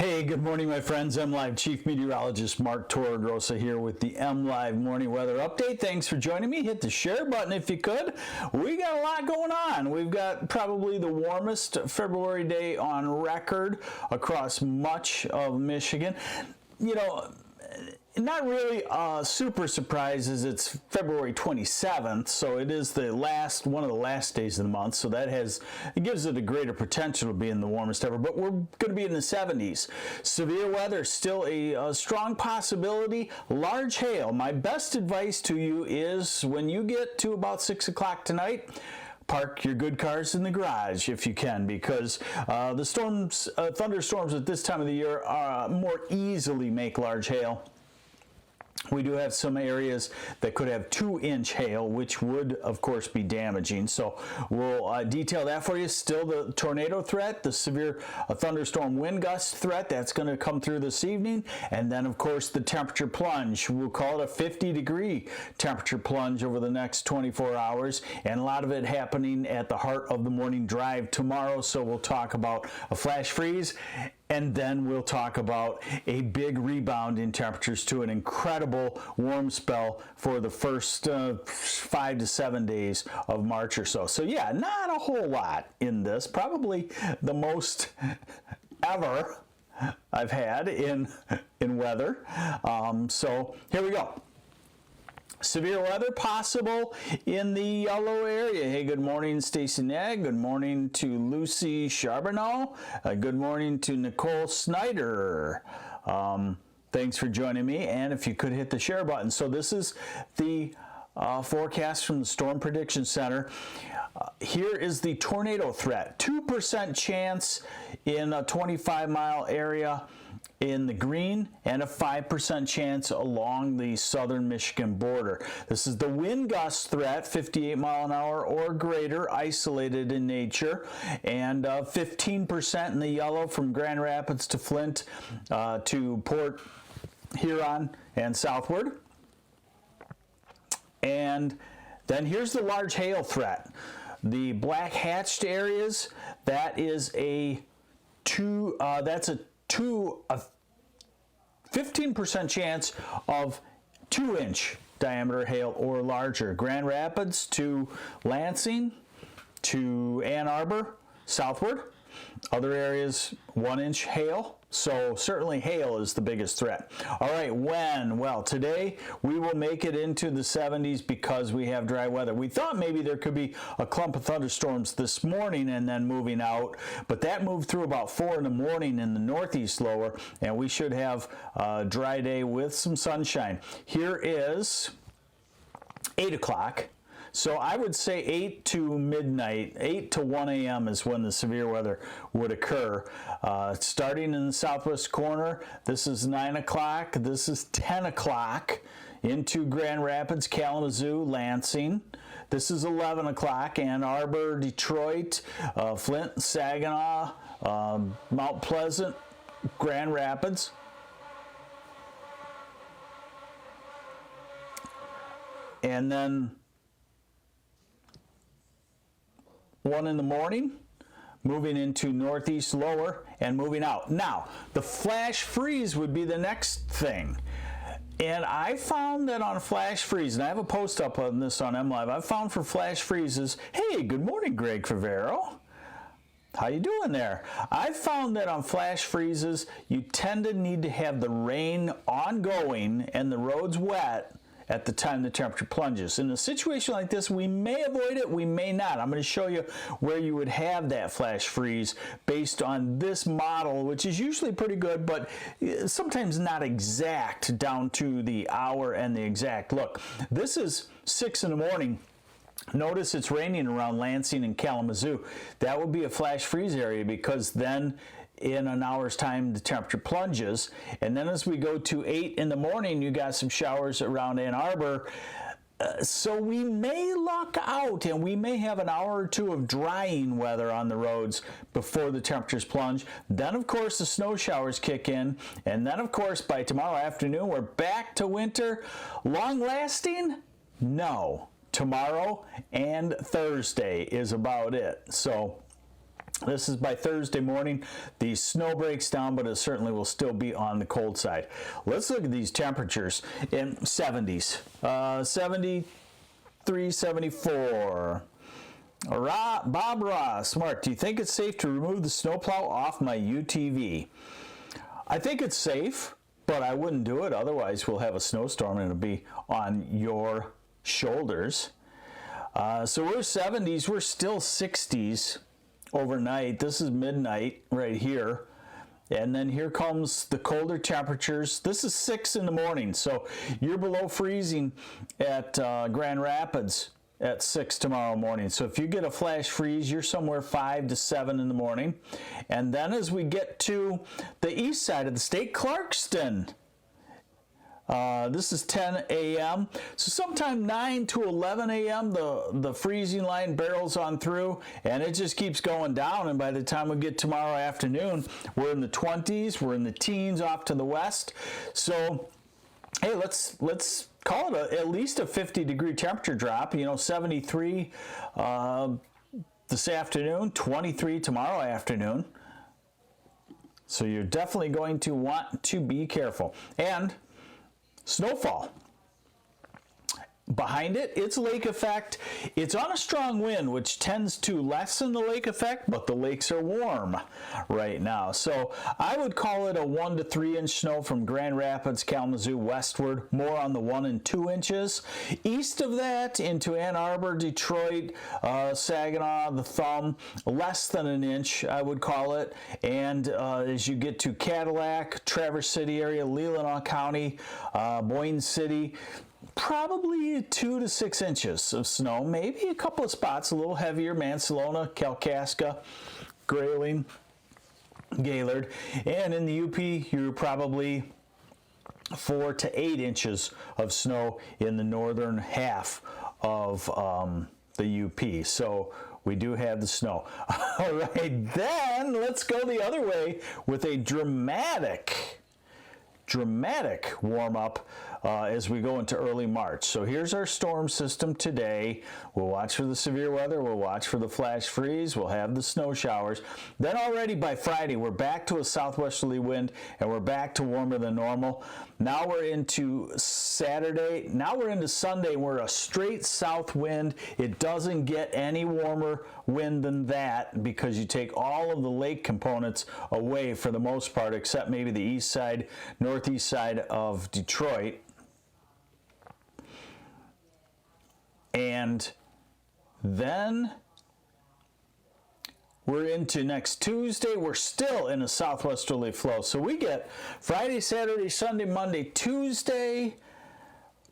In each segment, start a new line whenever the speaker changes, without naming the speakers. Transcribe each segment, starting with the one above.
Hey, good morning, my friends. MLive Chief Meteorologist Mark Torregrossa here with the MLive Morning Weather Update. Thanks for joining me. Hit the share button if you could. We got a lot going on. We've got probably the warmest February day on record across much of Michigan. You know, not really a super surprise as it's February 27th, so it is one of the last days of the month, so it gives it a greater potential to be in the warmest ever, but we're going to be in the 70s. Severe weather, still a strong possibility. Large hail. My best advice to you is when you get to about 6 o'clock tonight, park your good cars in the garage if you can, because the thunderstorms at this time of the year more easily make large hail. We do have some areas that could have 2-inch hail, which would, of course, be damaging. So we'll detail that for you. Still the tornado threat, the severe thunderstorm wind gust threat, that's going to come through this evening. And then, of course, the temperature plunge. We'll call it a 50-degree temperature plunge over the next 24 hours. And a lot of it happening at the heart of the morning drive tomorrow. So we'll talk about a flash freeze. And then we'll talk about a big rebound in temperatures to an incredible warm spell for the first 5 to 7 days of March or so. So yeah, not a whole lot in this. Probably the most ever I've had in weather. So here we go. Severe weather possible in the yellow area. Hey, good morning, Stacy Nag. Good morning to Lucy Charbonneau. Good morning to Nicole Snyder. Thanks for joining me. And if you could hit the share button. So this is the forecast from the Storm Prediction Center. Here is the tornado threat. 2% chance in a 25-mile area in the green, and a 5% chance along the southern Michigan border. This is the wind gust threat, 58 mile an hour or greater, isolated in nature, and 15% in the yellow from Grand Rapids to Flint to Port Huron and southward. And then here's the large hail threat. The black hatched areas, that is a 15% chance of 2-inch diameter hail or larger. Grand Rapids to Lansing to Ann Arbor southward. Other areas 1-inch hail. So certainly hail is the biggest threat. All right, when? Well, today we will make it into the 70s because we have dry weather. We thought maybe there could be a clump of thunderstorms this morning and then moving out, but that moved through about 4 in the morning in the northeast lower, and we should have a dry day with some sunshine. Here is 8 o'clock. So I would say 8 to midnight, 8 to 1 a.m. is when the severe weather would occur. Starting in the southwest corner, this is 9 o'clock, this is 10 o'clock into Grand Rapids, Kalamazoo, Lansing. This is 11 o'clock, Ann Arbor, Detroit, Flint, Saginaw, Mount Pleasant, Grand Rapids. And then 1 in the morning, moving into northeast lower and moving out. Now, the flash freeze would be the next thing. And I found that on flash freeze, and I have a post up on this on MLive, I found for flash freezes, hey, good morning, Greg Favero. How you doing there? I found that on flash freezes, you tend to need to have the rain ongoing and the roads wet at the time the temperature plunges. In a situation like this, we may avoid it, we may not. I'm going to show you where you would have that flash freeze based on this model, which is usually pretty good, but sometimes not exact down to the hour and the exact look. This is 6 in the morning. Notice it's raining around Lansing and Kalamazoo. That would be a flash freeze area because then in an hour's time the temperature plunges, and then as we go to 8 in the morning you got some showers around Ann Arbor, so we may luck out and we may have an hour or two of drying weather on the roads before the temperatures plunge. Then of course the snow showers kick in, and then of course by tomorrow afternoon we're back to winter. Long lasting? No. Tomorrow and Thursday is about it. So This is by Thursday morning. The snow breaks down, but it certainly will still be on the cold side. Let's look at these temperatures in 70s. 73, 74. Bob Ross, Mark, do you think it's safe to remove the snowplow off my UTV? I think it's safe, but I wouldn't do it. Otherwise, we'll have a snowstorm and it'll be on your shoulders. So we're 70s. We're still 60s. Overnight. This is midnight right here, and then here comes the colder temperatures. This is 6 in the morning, so you're below freezing at Grand Rapids at 6 tomorrow morning. So if you get a flash freeze, you're somewhere 5 to 7 in the morning. And then as we get to the east side of the state, Clarkston, this is 10 a.m. So sometime 9 to 11 a.m. the freezing line barrels on through, and it just keeps going down. And by the time we get tomorrow afternoon, we're in the 20s, we're in the teens off to the west. So hey, let's call it at least a 50-degree temperature drop. 73 this afternoon, 23 tomorrow afternoon. So you're definitely going to want to be careful. And snowfall. Behind it, it's lake effect. It's on a strong wind, which tends to lessen the lake effect, but the lakes are warm right now. So I would call it a 1 to 3 inch snow from Grand Rapids, Kalamazoo westward, more on the 1 and 2 inches. East of that into Ann Arbor, Detroit, Saginaw, the Thumb, less than an inch, I would call it. And as you get to Cadillac, Traverse City area, Leelanau County, Boyne City, probably 2 to 6 inches of snow, maybe a couple of spots a little heavier, Mansalona, Kalkaska, Grayling, Gaylord, and in the UP you're probably 4 to 8 inches of snow in the northern half of the UP. So we do have the snow. All right, then let's go the other way with a dramatic warm up as we go into early March. So here's our storm system today. We'll watch for the severe weather. We'll watch for the flash freeze. We'll have the snow showers. Then already by Friday, we're back to a southwesterly wind and we're back to warmer than normal. Now we're into Saturday. Now we're into Sunday. We're a straight south wind. It doesn't get any warmer wind than that because you take all of the lake components away for the most part, except maybe the east side, northeast side of Detroit. And then we're into next Tuesday. We're still in a southwesterly flow. So we get Friday, Saturday, Sunday, Monday, Tuesday,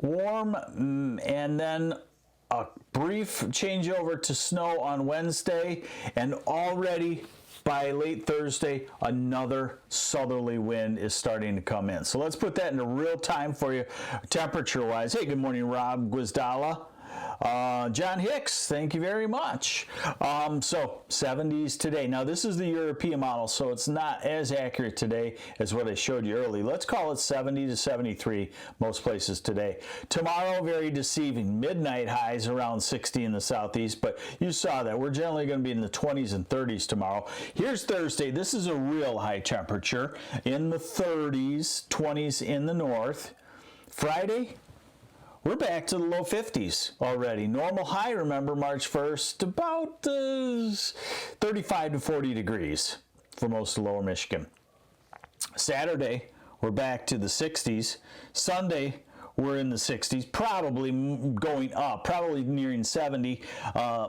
warm, and then a brief changeover to snow on Wednesday, and already by late Thursday, another southerly wind is starting to come in. So let's put that into real time for you, temperature-wise. Hey, good morning, Rob Guizdala. John Hicks, thank you very much. So 70s today. Now this is the European model, so it's not as accurate today as what I showed you early. Let's call it 70 to 73 most places today. Tomorrow, very deceiving. Midnight highs around 60 in the southeast, but you saw that. We're generally going to be in the 20s and 30s tomorrow. Here's Thursday. This is a real high temperature in the 30s, 20s in the north. Friday, we're back to the low 50s already. Normal high, remember, March 1st, about 35 to 40 degrees for most of lower Michigan. Saturday, we're back to the 60s. Sunday, we're in the 60s, probably going up, probably nearing 70.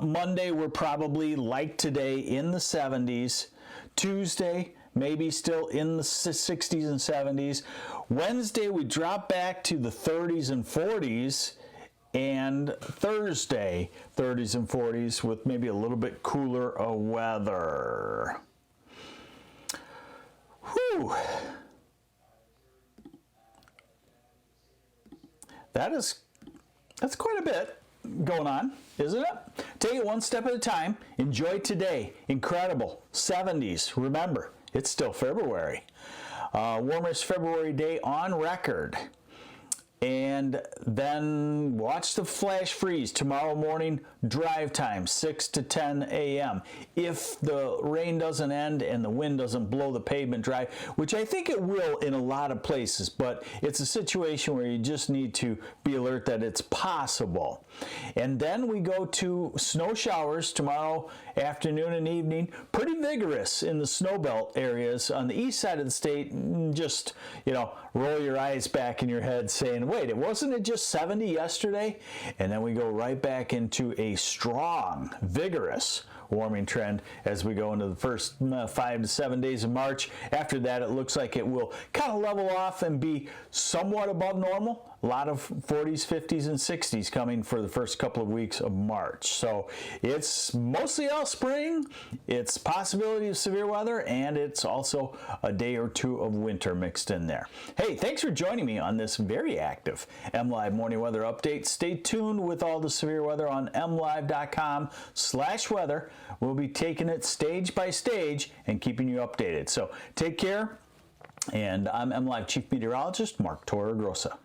Monday, we're probably, like today, in the 70s. Tuesday, maybe still in the 60s and 70s. Wednesday, we drop back to the 30s and 40s. And Thursday, 30s and 40s with maybe a little bit cooler weather. Whew. That's quite a bit going on, isn't it? Take it one step at a time. Enjoy today. Incredible. 70s. Remember, it's still February. Warmest February day on record. And then watch the flash freeze tomorrow morning, drive time 6 to 10 a.m. If the rain doesn't end and the wind doesn't blow the pavement dry, which I think it will in a lot of places, but it's a situation where you just need to be alert that it's possible. And then we go to snow showers tomorrow afternoon and evening, pretty vigorous in the snow belt areas on the east side of the state. Just, roll your eyes back in your head saying, wait, wasn't it just 70 yesterday? And then we go right back into a strong, vigorous warming trend as we go into the first 5 to 7 days of March. After that, it looks like it will kind of level off and be somewhat above normal. A lot of 40s, 50s, and 60s coming for the first couple of weeks of March. So it's mostly all spring. It's possibility of severe weather, and it's also a day or two of winter mixed in there. Hey, thanks for joining me on this very active MLive morning weather update. Stay tuned with all the severe weather on mlive.com/weather. We'll be taking it stage by stage and keeping you updated. So take care, and I'm MLive Chief Meteorologist Mark Torregrossa.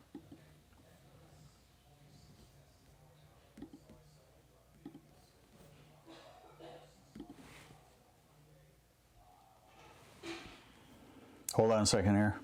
Hold on a second here.